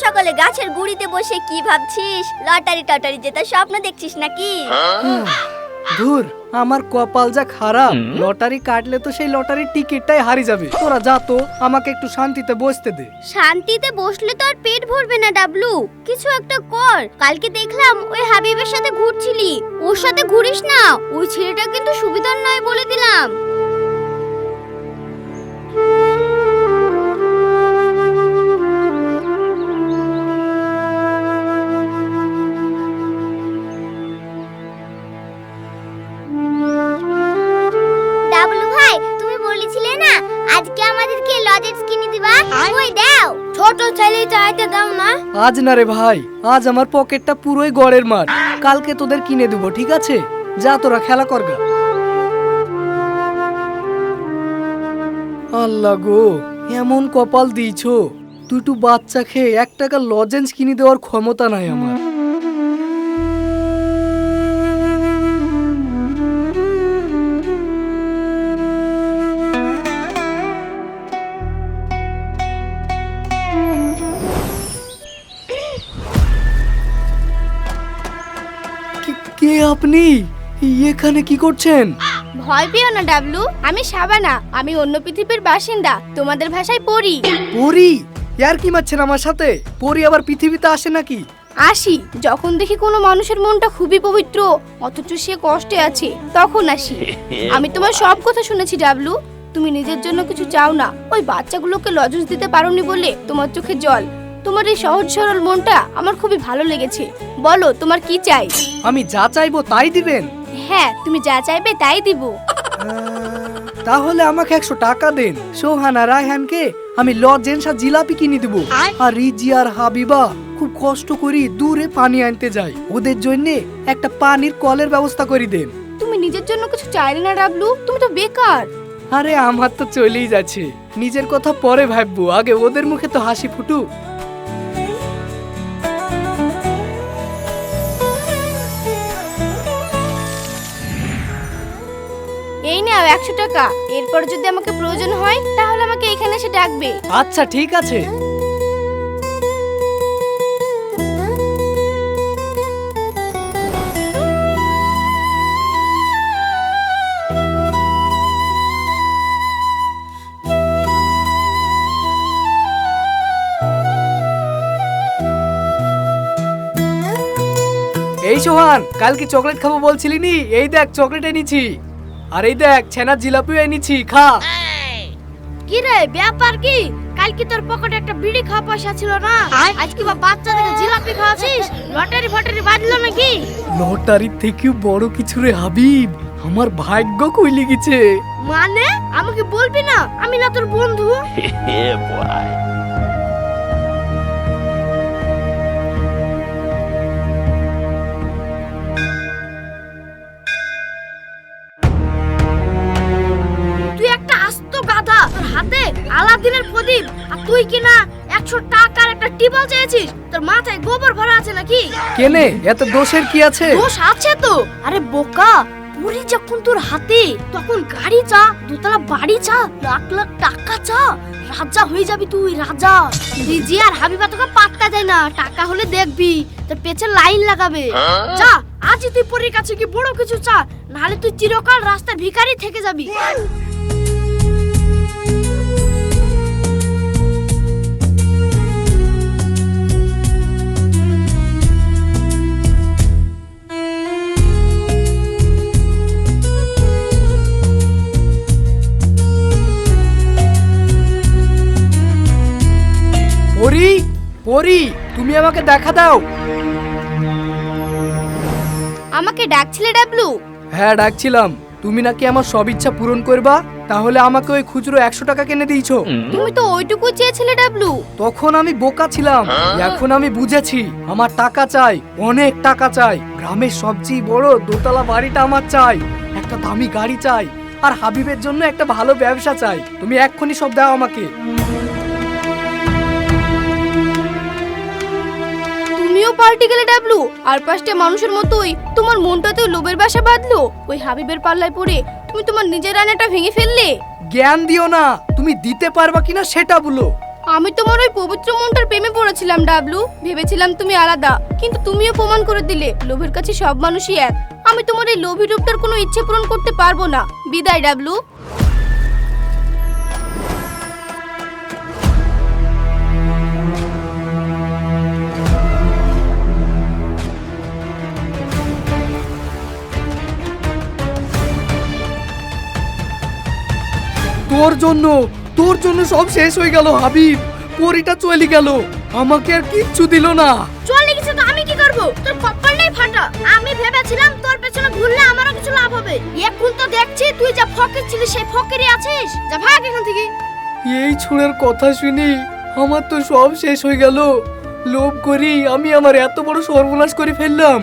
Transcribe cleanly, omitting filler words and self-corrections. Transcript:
সকালে গাছের গুড়িতে বসে কি ভাবছিস? লটারি টটারি জেতার স্বপ্ন দেখছিস নাকি? ধুর, আমার কপাল যা খারাপ, লটারি কাটলে তো সেই লটারির টিকিটটাই হারিয়ে যাবে। তোরা যা তো, আমাকে একটু শান্তিতে বসতে দে। শান্তিতে বসলে তো আর পেট ভরবে না ডাবলু, কিছু একটা কর। কালকে দেখলাম ওই হাবিবের সাথে ঘুরছিলি, ওর সাথে ঘুরিস না, ওই ছেলেটা কিন্তু সুবিধার নয় বলে দিলাম। ডাবলু ভাই, তুমি বলেছিলে না আজকে আমাদেরকে লজেন্স কিনে দিবা, ওই দাও। ছোট ছেলে চাইতে দাও না। আজ না রে ভাই, আজ আমার পকেটটা পুরোই গড়ের মার। কালকে তোদের কিনে দেবো, ঠিক আছে? যা তোরা খেলা করগা। আল্লাহ গো, এমন কপাল দিয়েছো, দুটো বাচ্চা খেয়ে 1 টাকা লজেন্স কিনে দেওয়ার ক্ষমতা নাই আমার। কে আপনি? এখানে কি করছেন? ভয় পেও না ডাবলু, আমি শাবানা, আমি অন্য পৃথিবীর বাসিন্দা, তোমাদের ভাষায় পড়ি। পরি? ইয়ার কি মারছেন আমার সাথে? পরি আবার পৃথিবীতে আসে নাকি? আসি যখন দেখি কোনো মানুষের মনটা খুবই পবিত্র অথচ সে কষ্টে আছে, তখন আসি। আমি তোমার সব কথা শুনেছি ডাবলু, তুমি নিজের জন্য কিছু চাও না, ওই বাচ্চাগুলোকে লজেন্স দিতে পারোনি বলে তোমার চোখে জল। তোমার এই সহজ সরল মনটা আমার খুবই ভালো লেগেছে। বলো তোমার কি চাই? আমি যা চাইবো তাই দিবেন? হ্যাঁ, তুমি যা চাইবে তাই দিব। তাহলে আমাকে 100 টাকা দেন। সোহানা রায়হানকে আমি লজেন্স আর জিলাপি কিনে দেবো। আর রিজি আর হাবিবা খুব কষ্ট করি দূরে পানি আনতে যায়, ওদের জন্য একটা পানির কলের ব্যবস্থা করে দেন। তুমি নিজের জন্য কিছু চাইলে না ডাবলু, তুমি তো বেকার। আরে আমার তো চলেই যাচ্ছে, নিজের কথা পরে ভাববো, আগে ওদের মুখে তো হাসি ফুটুক। এই নাও 100 টাকা, এরপর যদি আমাকে প্রয়োজন হয় তাহলে আমাকে এখানে এসে ডাকবে। আচ্ছা ঠিক আছে। এই সোহান, কালকে চকলেট খাবো বলছিলি নি? এই দেখ চকলেট এনেছি, আর এই দেখ ছানার জিলাপিও এনেছি, খা। কি রে ব্যাপার কি? কালকে তোর পকেটে একটা বিড়ি খাওয়া পয়সা ছিল না, আজকে বা বাচ্চাদেরকে জিলাপি খাওয়াছিস? লটারি ফটারি বাজলো নাকি? লটারির থেকেও বড় কিছু রে হাবিব, আমার ভাগ্য খুলে গেছে। মানে আমাকে বলবি না? আমি না তোর বন্ধু? তুই একটা আস্ত গাধা, তোর হাতে আলাদিনের প্রদীপ আর তুই কিনা 100 টাকার একটা টিবল চেয়েছিস? তোর মাথায় গোবর ভরা আছে নাকি? কেনে, এত দোষের কি আছে? দোষ আছে তো। আরে বোকা, পুরি যখন তোর হাতে, তখন গাড়ি চা, দোতলা বাড়ি চা, লাখ লাখ টাকা চা, রাজা হয়ে যাবি তুই, রাজা। রিজি আর হাবিবা তোকে পাত্তা দেয় না, টাকা হলে দেখবি তোর পেছনে লাইন লাগাবে। যা আজই তুই পরীর কাছে কি বড় কিছু চা, নাহলে তুই চিরকাল রাস্তার ভিখারি থেকে যাবি। পরি, পরি, তুমি আমাকে দেখা দাও। আমাকে ডাকছিলে ডাবলু? হ্যাঁ ডাকছিলাম, তুমি নাকি আমার সব ইচ্ছা পূরণ করবা, তাহলে আমাকে ওই খুচরো 100 টাকা কিনে দিয়েছো। তুমি তো ওইটুকু চেয়েছিলে ডাবলু। তখন আমি বোকা ছিলাম, এখন আমি বুঝেছি আমার টাকা চাই, অনেক টাকা চাই। গ্রামের সবচেয়ে বড় দোতলা বাড়িটা আমার চাই, একটা দামি গাড়ি চাই, আর হাবিবের জন্য একটা ভালো ব্যবসা চাই। তুমি এক্ষুনি সব দাও আমাকে। তুমিও পাল্টে গেলে ডাবলু, আর 5টা মানুষের মতোই তোমার মনটাতেও লোভের বাসা বাঁধলো। ওই হাবিবের পাল্লায় পড়ে তুমি তোমার নিজের রান্নাটা ভেঙে ফেললে। জ্ঞান দিও না, তুমি দিতে পারবা কিনা সেটা বলো। আমি তোমার ওই পবিত্র মনটার প্রেমে পড়েছিলাম ডাবলু, ভেবেছিলাম তুমি আলাদা, কিন্তু তুমিও প্রমাণ করে দিলে লোভের কাছে সব মানুষই এক। আমি তোমার এই লোভী রূপটার কোনো ইচ্ছে পূরণ করতে পারবো না। বিদায় ডাবলু। তোর জন্য সব শেষ হয়ে গেল হাবিব। পরিটা চলে গেল, আমাকে আর কিচ্ছু দিল না। চলে গেছে তো আমি কি করব? তোর কপালটাই ফাটা। আমি ভেবেছিলাম তোর পেছনে ঘুরলে আমারও কিছু লাভ হবে। এখন তো দেখছি তুই যা ফকির ছিলিস সেই ফকিরই আছিস। যা ভাগ এখান থেকে। এই ছোড়ার কথা শুনি আমার তো সব শেষ হয়ে গেল। লোভ করি আমি আমার এত বড় সর্বনাশ করে ফেললাম।